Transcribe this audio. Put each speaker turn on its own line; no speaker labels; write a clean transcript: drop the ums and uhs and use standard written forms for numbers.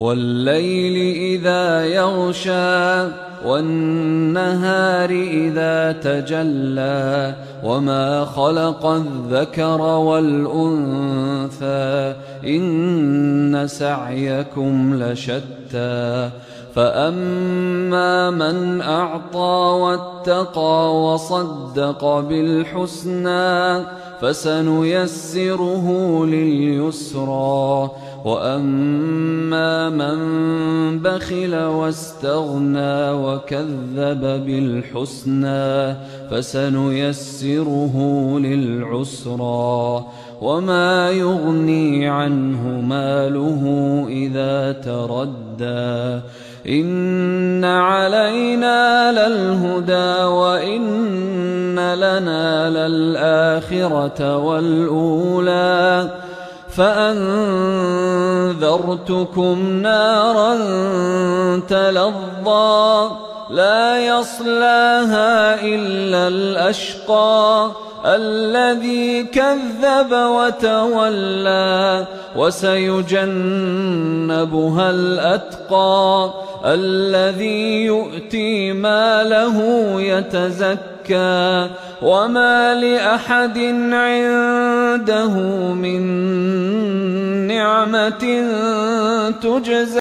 وَاللَّيْلِ إِذَا يَغْشَىٰ وَالنَّهَارِ إِذَا تَجَلَّىٰ وَمَا خَلَقَ الذَّكَرَ وَالْأُنثَىٰ إِنَّ سَعْيَكُمْ لَشَتَّىٰ فَأَمَّا مَنْ أَعْطَىٰ وَاتَّقَىٰ وَصَدَّقَ بِالْحُسْنَىٰ فَسَنُيَسِّرُهُ لِلْيُسْرَىٰ وَأَمَّا مَن بَخِلَ وَاسْتَغْنَىٰ وَكَذَّبَ بِالْحُسْنَىٰ فَسَنُيَسِّرُهُ لِلْعُسْرَىٰ وَمَا يُغْنِي عَنْهُ مَالُهُ إِذَا تَرَدَّىٰ إِنَّ عَلَيْنَا لَلْهُدَىٰ وَإِنَّ لَنَا لَلْآخِرَةَ وَالْأُولَىٰ فَأَنذَرْتُكُمْ نَارًا تَلَظَّىٰ لَا يَصْلَاهَا إِلَّا الْأَشْقَى الَّذِي كَذَّبَ وَتَوَلَّىٰ وَسَيُجَنَّبُهَا الْأَتْقَى الَّذِي يُؤْتِي مَالَهُ يَتَزَكَّىٰ وَمَا لِأَحَدٍ عِندَهُ مِن نِّعْمَةٍ تُجْزَىٰ